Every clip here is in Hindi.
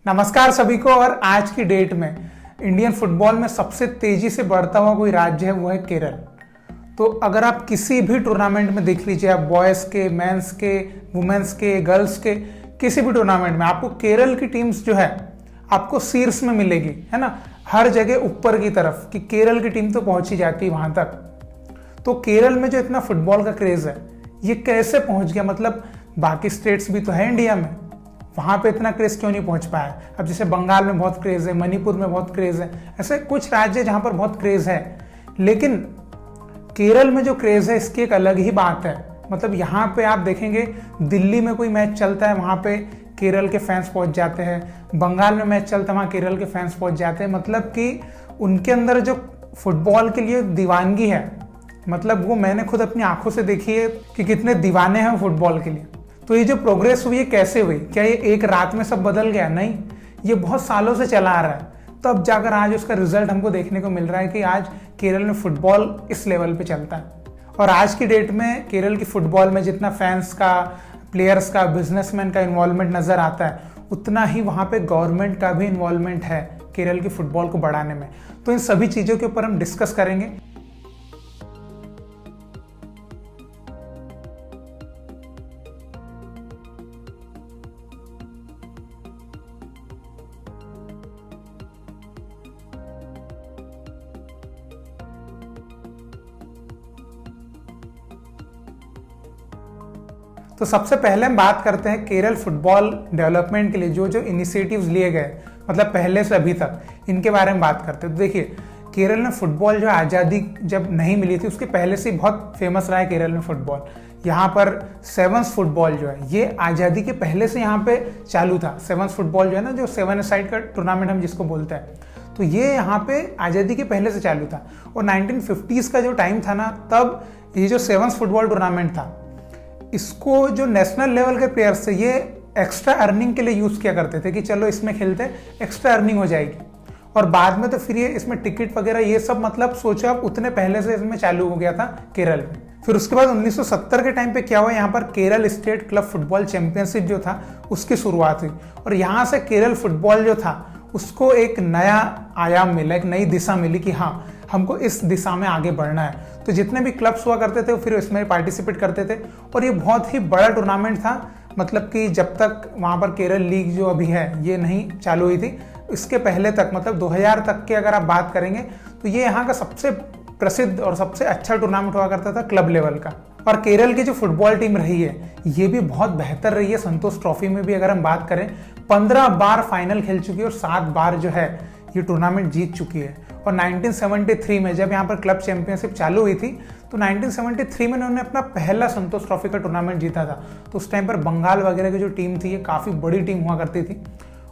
नमस्कार सभी को। और आज की डेट में इंडियन फुटबॉल में सबसे तेजी से बढ़ता हुआ कोई राज्य है, वो है केरल। तो अगर आप किसी भी टूर्नामेंट में देख लीजिए, आप बॉयज़ के, मेंस के, वुमेन्स के, गर्ल्स के, किसी भी टूर्नामेंट में आपको केरल की टीम्स जो है आपको शीर्ष में मिलेगी, है ना। हर जगह ऊपर की तरफ कि केरल की टीम तो पहुंच ही जाती है वहां तक। तो केरल में जो इतना फुटबॉल का क्रेज है, ये कैसे पहुंच गया? मतलब बाकी स्टेट्स भी तो है इंडिया में, वहां पे इतना क्रेज क्यों नहीं पहुंच पाया? अब जैसे बंगाल में बहुत क्रेज है, मणिपुर में बहुत क्रेज है, ऐसे कुछ राज्य जहां पर बहुत क्रेज है, लेकिन केरल में जो क्रेज है इसकी एक अलग ही बात है। मतलब यहाँ पे आप देखेंगे, दिल्ली में कोई मैच चलता है वहां पे केरल के फैंस पहुंच जाते हैं, बंगाल में मैच चलता है वहां केरल के फैंस पहुंच जाते हैं। मतलब कि उनके अंदर जो फुटबॉल के लिए दीवानगी है, मतलब वो मैंने खुद अपनी आंखों से देखी है कि कितने दीवाने हैं फुटबॉल के लिए। तो ये जो प्रोग्रेस हुई है कैसे हुई? क्या ये एक रात में सब बदल गया? नहीं, ये बहुत सालों से चला आ रहा है। तो अब जाकर आज उसका रिजल्ट हमको देखने को मिल रहा है कि आज केरल में फुटबॉल इस लेवल पे चलता है। और आज की डेट में केरल की फुटबॉल में जितना फैंस का, प्लेयर्स का, बिजनेसमैन का इन्वॉल्वमेंट नजर आता है, उतना ही वहाँ पे गवर्नमेंट का भी इन्वॉल्वमेंट है केरल की फुटबॉल को बढ़ाने में। तो इन सभी चीज़ों के ऊपर हम डिस्कस करेंगे। तो सबसे पहले हम बात करते हैं केरल फुटबॉल डेवलपमेंट के लिए जो जो इनिशिएटिव्स लिए गए, मतलब पहले से अभी तक, इनके बारे में बात करते हैं। तो देखिए, केरल में फुटबॉल जो आज़ादी जब नहीं मिली थी उसके पहले से बहुत फेमस रहा है केरल में फुटबॉल। यहाँ पर सेवन्स फुटबॉल जो है ये आज़ादी के पहले से यहाँ पे चालू था। सेवन्स फुटबॉल जो है ना, जो 7 साइड का टूर्नामेंट हम जिसको बोलते हैं, तो ये यहाँ पे आज़ादी के पहले से चालू था। और 1950s का जो टाइम था ना, तब ये जो सेवन्स फुटबॉल टूर्नामेंट था, इसको जो नेशनल लेवल के प्लेयर्स थे ये एक्स्ट्रा अर्निंग के लिए यूज़ किया करते थे कि चलो इसमें खेलते एक्स्ट्रा अर्निंग हो जाएगी। और बाद में तो फिर ये इसमें टिकट वगैरह ये सब, मतलब सोचो आप, उतने पहले से इसमें चालू हो गया था केरल में। फिर उसके बाद 1970 के टाइम पे क्या हुआ, यहाँ पर Kerala state club football championship जो था उसकी शुरुआत हुई। और यहाँ से केरल फुटबॉल जो था उसको एक नया आयाम मिला, एक नई दिशा मिली कि हाँ, हमको इस दिशा में आगे बढ़ना है। तो जितने भी क्लब्स हुआ करते थे वो फिर इसमें पार्टिसिपेट करते थे। और ये बहुत ही बड़ा टूर्नामेंट था। मतलब कि जब तक वहाँ पर केरल लीग जो अभी है ये नहीं चालू हुई थी, इसके पहले तक, मतलब 2000 तक के अगर आप बात करेंगे, तो ये यहाँ का सबसे प्रसिद्ध और सबसे अच्छा टूर्नामेंट हुआ करता था क्लब लेवल का। और केरल की जो फुटबॉल टीम रही है ये भी बहुत बेहतर रही है। संतोष ट्रॉफी में भी अगर हम बात करें, 15 बार फाइनल खेल चुकी है और 7 बार जो है ये टूर्नामेंट जीत चुकी है। और 1973 में जब यहाँ पर क्लब चैंपियनशिप चालू हुई थी, तो 1973 में उन्होंने अपना पहला संतोष ट्रॉफी का टूर्नामेंट जीता था। तो उस टाइम पर बंगाल वगैरह की जो टीम थी ये काफ़ी बड़ी टीम हुआ करती थी।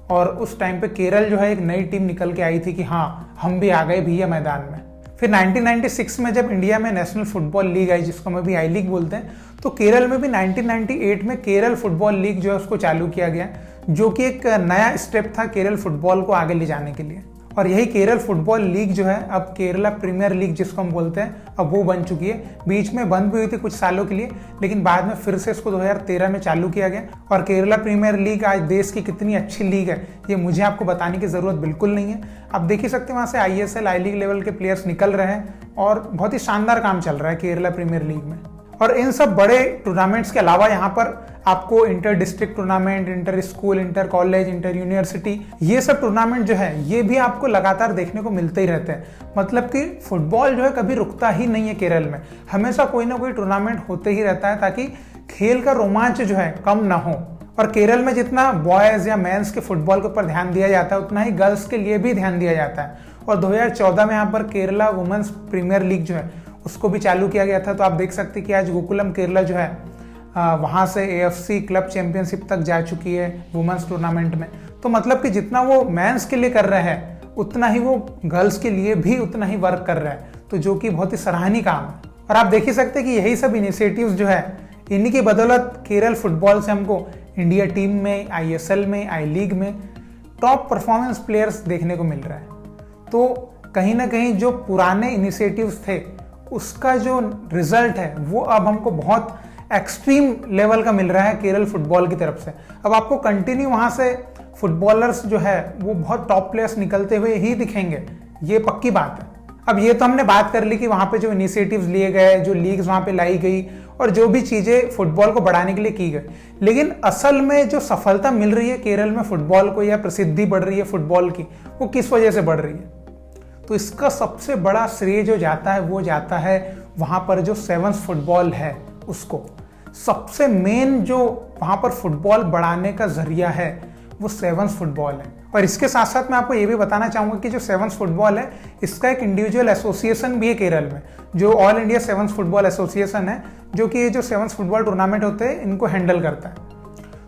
और उस टाइम पे केरल जो है एक नई टीम निकल के आई थी कि हाँ, हम भी आ गए भैया मैदान में। फिर 1996 में जब इंडिया में नेशनल फुटबॉल लीग आई, जिसको हम अभी आई लीग बोलते हैं, तो केरल में भी 1998 में केरल फुटबॉल लीग जो है उसको चालू किया गया, जो कि एक नया स्टेप था केरल फुटबॉल को आगे ले जाने के लिए। और यही केरल फुटबॉल लीग जो है अब केरला प्रीमियर लीग जिसको हम बोलते हैं, अब वो बन चुकी है। बीच में बंद भी हुई थी कुछ सालों के लिए, लेकिन बाद में फिर से इसको 2013 में चालू किया गया। और केरला प्रीमियर लीग आज देश की कितनी अच्छी लीग है ये मुझे आपको बताने की ज़रूरत बिल्कुल नहीं है। आप देख ही सकते हैं वहाँ से ISL, आई लीग लेवल के प्लेयर्स निकल रहे हैं और बहुत ही शानदार काम चल रहा है केरला प्रीमियर लीग में। और इन सब बड़े टूर्नामेंट्स के अलावा यहाँ पर आपको inter district tournament, inter school, inter college, inter university, ये सब टूर्नामेंट जो है ये भी आपको लगातार देखने को मिलते ही रहते हैं। मतलब कि फुटबॉल जो है कभी रुकता ही नहीं है केरल में, हमेशा कोई ना कोई टूर्नामेंट होते ही रहता है ताकि खेल का रोमांच जो है कम ना हो। और केरल में जितना बॉयज़ या मेंस के फुटबॉल के ऊपर ध्यान दिया जाता है, उतना ही गर्ल्स के लिए भी ध्यान दिया जाता है। और 2014 में यहाँ पर केरला वुमेन्स प्रीमियर लीग जो है उसको भी चालू किया गया था। तो आप देख सकते हैं कि आज गोकुलम केरला जो है वहाँ से AFC क्लब चैंपियनशिप तक जा चुकी है वुमेन्स टूर्नामेंट में। तो मतलब कि जितना वो मेंस के लिए कर रहे हैं, उतना ही वो गर्ल्स के लिए भी उतना ही वर्क कर रहा है, तो जो कि बहुत ही सराहनीय काम है। और आप देख ही सकते हैं कि यही सब इनिशिएटिव्स जो है, इन्हीं की बदौलत केरल फुटबॉल से हमको इंडिया टीम में, ISL में, आई लीग में टॉप परफॉर्मेंस प्लेयर्स देखने को मिल रहा है। तो कहीं ना कहीं जो पुराने इनिशिएटिव्स थे उसका जो रिजल्ट है वो अब हमको बहुत एक्सट्रीम लेवल का मिल रहा है केरल फुटबॉल की तरफ से। अब आपको कंटिन्यू वहाँ से फुटबॉलर्स जो है वो बहुत टॉप प्लेयर्स निकलते हुए ही दिखेंगे, ये पक्की बात है। अब ये तो हमने बात कर ली कि वहाँ पे जो इनिशिएटिव्स लिए गए, जो लीग्स वहाँ पे लाई गई और जो भी चीज़ें फुटबॉल को बढ़ाने के लिए की गई, लेकिन असल में जो सफलता मिल रही है केरल में फुटबॉल को या प्रसिद्धि बढ़ रही है फुटबॉल की, वो किस वजह से बढ़ रही है? तो इसका सबसे बड़ा श्रेय जो जाता है वो जाता है वहाँ पर जो सेवंस फुटबॉल है उसको। सबसे मेन जो वहाँ पर फुटबॉल बढ़ाने का जरिया है वो सेवंस फुटबॉल है। और इसके साथ साथ मैं आपको ये भी बताना चाहूँगा कि जो सेवंस फुटबॉल है इसका एक इंडिविजुअल एसोसिएशन भी है केरल में, जो all India sevens football association है, जो कि ये जो सेवंस फुटबॉल टूर्नामेंट होते हैं इनको हैंडल करता है।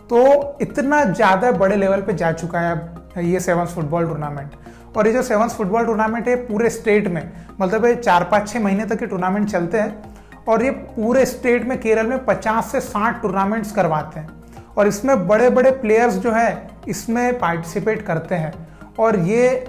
तो इतना ज़्यादा बड़े लेवल पे जा चुका है अब ये सेवंस फुटबॉल टूर्नामेंट। और ये जो सेवंस फुटबॉल टूर्नामेंट है पूरे स्टेट में, मतलब ये 4-5-6 महीने तक ये टूर्नामेंट चलते हैं और ये पूरे स्टेट में केरल में 50 से 60 टूर्नामेंट्स करवाते हैं और इसमें बड़े बड़े प्लेयर्स जो है इसमें पार्टिसिपेट करते हैं। और ये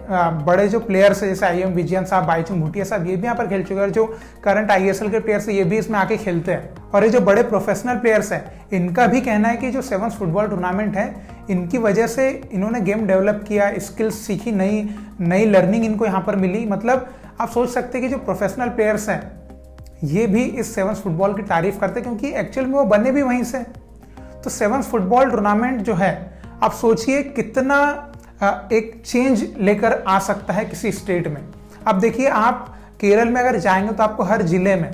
बड़े जो प्लेयर्स है जैसे IM विजयन साहब, बाईचुंग भूटिया साहब, ये भी यहाँ पर खेल चुके हैं। जो करंट ISL के प्लेयर्स है ये भी इसमें आके खेलते हैं। और ये जो बड़े प्रोफेशनल प्लेयर्स हैं इनका भी कहना है कि जो सेवंस फुटबॉल टूर्नामेंट है इनकी वजह से इन्होंने गेम डेवलप किया, स्किल्स सीखी, नई लर्निंग इनको यहाँ पर मिली। मतलब आप सोच सकते हैं कि जो प्रोफेशनल प्लेयर्स हैं ये भी इस सेवंस फुटबॉल की तारीफ करते हैं क्योंकि एक्चुअल में वो बने भी वहीं से। तो सेवंस फुटबॉल टूर्नामेंट जो है आप सोचिए कितना एक चेंज लेकर आ सकता है किसी स्टेट में। अब देखिए आप केरल में अगर जाएंगे तो आपको हर जिले में,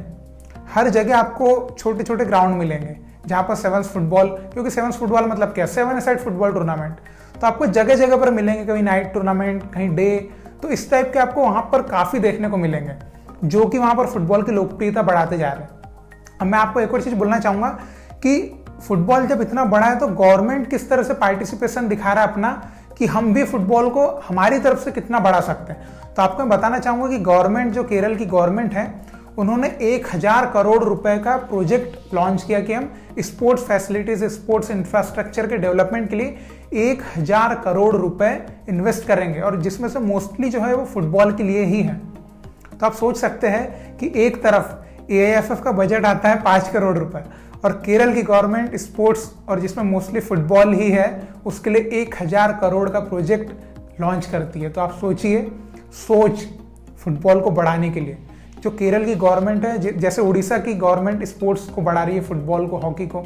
हर जगह आपको छोटे छोटे ग्राउंड मिलेंगे जहाँ पर सेवंस फुटबॉल, क्योंकि सेवंस फुटबॉल मतलब क्या, 7 साइड फुटबॉल टूर्नामेंट, तो आपको जगह जगह पर मिलेंगे, कहीं नाइट टूर्नामेंट, कहीं डे। तो इस टाइप के आपको वहाँ पर काफ़ी देखने को मिलेंगे जो कि वहाँ पर फुटबॉल की लोकप्रियता बढ़ाते जा रहे हैं। अब मैं आपको एक और चीज़ बोलना चाहूँगा कि फुटबॉल जब इतना बड़ा है तो गवर्नमेंट किस तरह से पार्टिसिपेशन दिखा रहा है अपना, कि हम भी फुटबॉल को हमारी तरफ से कितना बढ़ा सकते हैं। तो आपको मैं बताना चाहूँगा कि गवर्नमेंट, जो केरल की गवर्नमेंट है, उन्होंने 1000 करोड़ रुपए का प्रोजेक्ट लॉन्च किया कि हम स्पोर्ट्स फैसिलिटीज, स्पोर्ट्स इंफ्रास्ट्रक्चर के डेवलपमेंट के लिए 1000 करोड़ रुपए इन्वेस्ट करेंगे और जिसमें से मोस्टली जो है वो फुटबॉल के लिए ही है। तो आप सोच सकते हैं कि एक तरफ AIFF का बजट आता है 5 करोड़ रुपए और केरल की गवर्नमेंट स्पोर्ट्स और जिसमें मोस्टली फुटबॉल ही है उसके लिए 1000 करोड़ का प्रोजेक्ट लॉन्च करती है। तो आप सोचिए, फुटबॉल को बढ़ाने के लिए जो केरल की गवर्नमेंट है, जैसे उड़ीसा की गवर्नमेंट स्पोर्ट्स को बढ़ा रही है, फुटबॉल को, हॉकी को,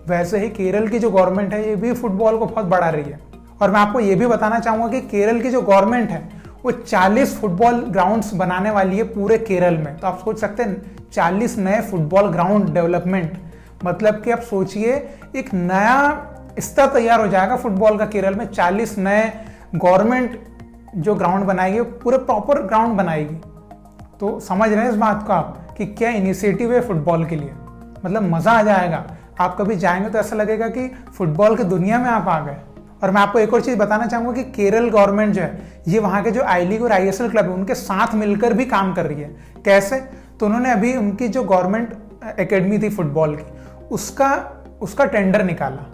वैसे ही केरल की जो गवर्नमेंट है ये भी फुटबॉल को बहुत बढ़ा रही है। और मैं आपको ये भी बताना चाहूँगा कि केरल की जो गवर्नमेंट है वो 40 फुटबॉल ग्राउंड्स बनाने वाली है पूरे केरल में। तो आप सोच सकते हैं 40 नए फुटबॉल ग्राउंड डेवलपमेंट, मतलब कि आप सोचिए एक नया स्तर तैयार हो जाएगा फुटबॉल का केरल में। 40 नए गवर्नमेंट जो ग्राउंड बनाएगी पूरे प्रॉपर ग्राउंड बनाएगी। तो समझ रहे हैं इस बात को आप कि क्या इनिशिएटिव है फुटबॉल के लिए, मतलब मज़ा आ जाएगा। आप कभी जाएंगे तो ऐसा लगेगा कि फुटबॉल की दुनिया में आप आ गए। और मैं आपको एक और चीज़ बताना चाहूँगा कि केरल गवर्नमेंट जो है ये वहाँ के जो आई लीग और ISL क्लब है उनके साथ मिलकर भी काम कर रही है। कैसे? तो उन्होंने अभी उनकी जो गवर्नमेंट एकेडमी थी फुटबॉल की उसका टेंडर निकाला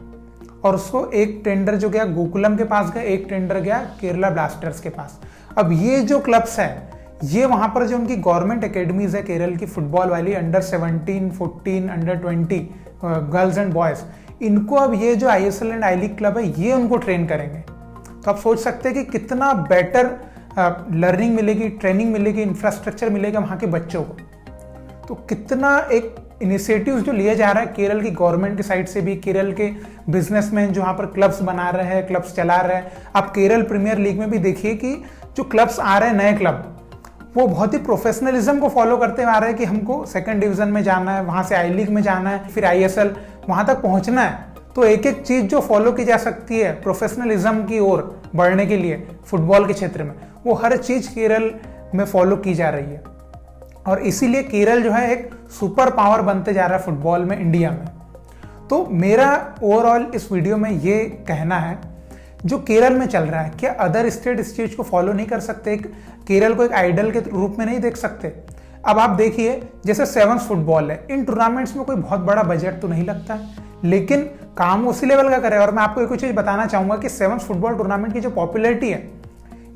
और उसको एक टेंडर जो गया गोकुलम के पास गया, एक टेंडर गया केरला ब्लास्टर्स के पास। अब ये जो क्लब्स हैं ये वहाँ पर जो उनकी गवर्नमेंट एकेडमीज है केरल की फुटबॉल वाली, under 17, 14, under 20 girls and boys, इनको अब ये जो ISL and I league club है ये उनको ट्रेन करेंगे। तो आप सोच सकते हैं कि कितना बेटर लर्निंग मिलेगी, ट्रेनिंग मिलेगी, इंफ्रास्ट्रक्चर मिलेगा वहाँ के बच्चों को। तो कितना एक इनिशिएटिव जो लिया जा रहा है केरल की गवर्नमेंट की साइड से भी, केरल के बिजनेसमैन जो यहाँ पर क्लब्स बना रहे हैं, क्लब्स चला रहे हैं। आप केरल प्रीमियर लीग में भी देखिए कि जो क्लब्स आ रहे हैं नए क्लब, वो बहुत ही प्रोफेशनलिज्म को फॉलो करते हुए आ रहे हैं कि हमको 2nd डिवीजन में जाना है, वहाँ से आई लीग में जाना है, फिर ISL वहाँ तक पहुँचना है। तो एक एक चीज़ जो फॉलो की जा सकती है प्रोफेशनलिज्म की ओर बढ़ने के लिए फुटबॉल के क्षेत्र में, वो हर चीज़ केरल में फॉलो की जा रही है। और इसीलिए केरल जो है एक सुपर पावर बनते जा रहा है फुटबॉल में इंडिया में। तो मेरा ओवरऑल इस वीडियो में ये कहना है, जो केरल में चल रहा है, क्या अदर स्टेट इस चीज़ को फॉलो नहीं कर सकते? केरल को एक आइडल के रूप में नहीं देख सकते? अब आप देखिए जैसे सेवंस फुटबॉल है, इन टूर्नामेंट्स में कोई बहुत बड़ा बजट तो नहीं लगता है, लेकिन काम उसी लेवल का करे। और मैं आपको एक चीज़ बताना चाहूँगा कि सेवंस फुटबॉल टूर्नामेंट की जो पॉपुलैरिटी है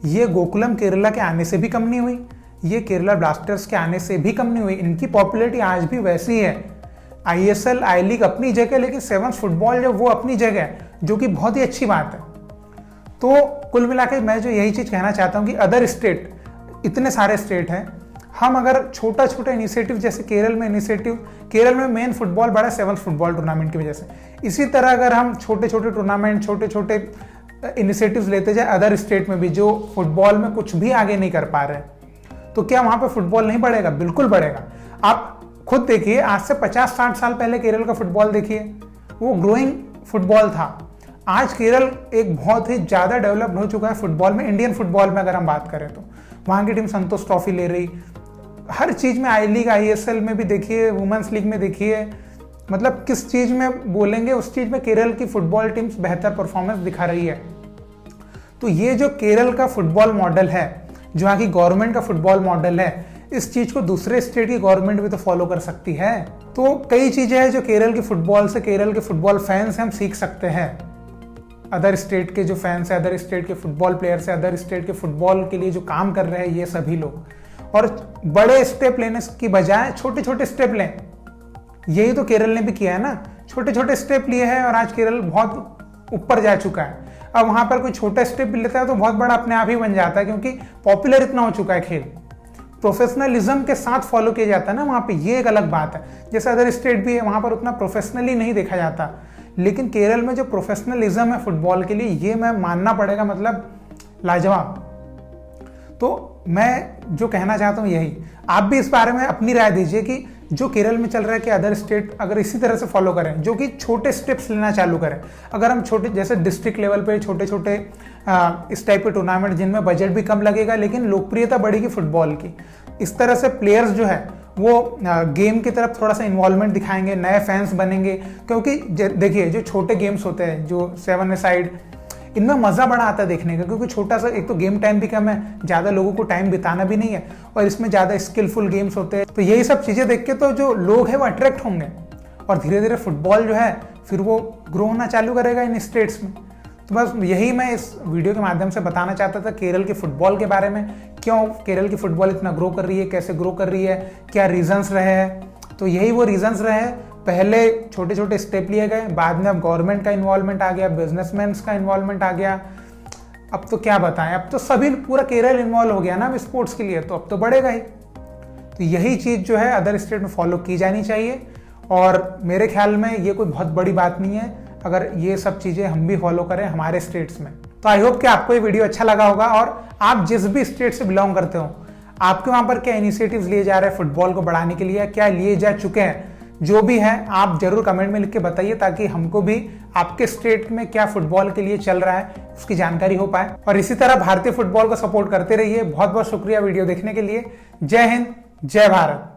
ये गोकुलम केरला के आने से भी कम नहीं हुई, ये केरला ब्लास्टर्स के आने से भी कम नहीं हुई। इनकी पॉपुलैरिटी आज भी वैसी है। ISL आई लीग अपनी जगह, लेकिन सेवंस फुटबॉल जो वो अपनी जगह है, जो कि बहुत ही अच्छी बात है। तो कुल मिला के मैं जो यही चीज़ कहना चाहता हूँ कि अदर स्टेट, इतने सारे स्टेट हैं, हम अगर छोटा छोटा इनिशिएटिव, जैसे केरल में इनिशिएटिव, केरल में मेन फुटबॉल बड़ा 7th फुटबॉल टूर्नामेंट की वजह से, इसी तरह अगर हम छोटे छोटे टूर्नामेंट, छोटे छोटे इनिशिएटिव्स लेते जाए अदर स्टेट में भी जो फुटबॉल में कुछ भी आगे नहीं कर पा रहे, तो क्या वहां पे फुटबॉल नहीं बढ़ेगा? बिल्कुल बढ़ेगा। आप खुद देखिए, आज से 50-60 साल पहले केरल का फुटबॉल देखिए, वो ग्रोइंग फुटबॉल था। आज केरल एक बहुत ही ज़्यादा डेवलप्ड हो चुका है फुटबॉल में। इंडियन फुटबॉल में अगर हम बात करें तो वहाँ की टीम संतोष ट्रॉफी ले रही, हर चीज़ में, आई लीग, ISL में भी देखिए, वुमेंस लीग में देखिए, मतलब किस चीज़ में बोलेंगे उस चीज़ में केरल की फुटबॉल टीम्स बेहतर परफॉर्मेंस दिखा रही है। तो ये जो केरल का फुटबॉल मॉडल है, जो यहाँ की गवर्नमेंट का फुटबॉल मॉडल है, इस चीज़ को दूसरे स्टेट की गवर्नमेंट भी तो फॉलो कर सकती है। तो कई चीज़ें हैं जो केरल की फुटबॉल से, केरल के फुटबॉल फैंस से हम सीख सकते हैं। अदर स्टेट के जो फैंस हैं, अदर स्टेट के फुटबॉल प्लेयर्स हैं, अदर स्टेट के फुटबॉल के लिए जो काम कर रहे हैं ये सभी लोग, और बड़े स्टेप लेने की बजाय छोटे छोटे स्टेप लें। यही तो केरल ने भी किया है ना, छोटे छोटे स्टेप लिए हैं और आज केरल बहुत ऊपर जा चुका है। अब वहां पर कोई छोटा स्टेप भी लेता है तो बहुत बड़ा अपने आप ही बन जाता है, क्योंकि पॉपुलर इतना हो चुका है खेल, प्रोफेशनलिज्म के साथ फॉलो किया जाता है ना वहाँ पे, ये एक अलग बात है। जैसे अदर स्टेट भी है, वहाँ पर उतना प्रोफेशनली नहीं देखा जाता, लेकिन केरल में जो प्रोफेशनलिज्म है फुटबॉल के लिए, ये मैं मानना पड़ेगा, मतलब लाजवाब। तो मैं जो कहना चाहता हूँ यही, आप भी इस बारे में अपनी राय दीजिए कि जो केरल में चल रहा है कि अदर स्टेट अगर इसी तरह से फॉलो करें, जो कि छोटे स्टेप्स लेना चालू करें। अगर हम छोटे, जैसे डिस्ट्रिक्ट लेवल पे छोटे छोटे इस टाइप के टूर्नामेंट जिनमें बजट भी कम लगेगा लेकिन लोकप्रियता बढ़ेगी फुटबॉल की, इस तरह से प्लेयर्स जो है वो गेम की तरफ थोड़ा सा इन्वॉल्वमेंट दिखाएंगे, नए फैंस बनेंगे। क्योंकि देखिए, जो छोटे गेम्स होते हैं, जो 7-a-साइड, इनमें मज़ा बड़ा आता है देखने का, क्योंकि छोटा सा, एक तो गेम टाइम भी कम है, ज़्यादा लोगों को टाइम बिताना भी नहीं है, और इसमें ज़्यादा स्किलफुल गेम्स होते हैं। तो यही सब चीज़ें देख के तो जो लोग हैं वो अट्रैक्ट होंगे, और धीरे धीरे फुटबॉल जो है फिर वो ग्रो होना चालू करेगा इन स्टेट्स में। तो बस यही मैं इस वीडियो के माध्यम से बताना चाहता था केरल के फुटबॉल के बारे में, क्यों केरल की फुटबॉल इतना ग्रो कर रही है, कैसे ग्रो कर रही है, क्या रीजंस रहे हैं। तो यही वो रीजंस रहे हैं, पहले छोटे छोटे स्टेप लिए गए, बाद में अब गवर्नमेंट का इन्वॉल्वमेंट आ गया, बिजनेसमैन का इन्वॉल्वमेंट आ गया। अब तो क्या बताएं, अब तो सभी, पूरा केरल इन्वॉल्व हो गया ना स्पोर्ट्स के लिए, तो अब तो बढ़ेगा ही। तो यही चीज़ जो है अदर स्टेट में फॉलो की जानी चाहिए, और मेरे ख्याल में ये कोई बहुत बड़ी बात नहीं है अगर ये सब चीज़ें हम भी फॉलो करें हमारे स्टेट्स में। तो आई होप कि आपको ये वीडियो अच्छा लगा होगा, और आप जिस भी स्टेट से बिलोंग करते हो, आपके वहाँ पर क्या इनिशिएटिव्स लिए जा रहे हैं फुटबॉल को बढ़ाने के लिए, क्या लिए जा चुके हैं, जो भी है आप जरूर कमेंट में लिख के बताइए, ताकि हमको भी आपके स्टेट में क्या फुटबॉल के लिए चल रहा है उसकी जानकारी हो पाए। और इसी तरह भारतीय फुटबॉल को सपोर्ट करते रहिए। बहुत बहुत शुक्रिया वीडियो देखने के लिए। जय हिंद, जय भारत।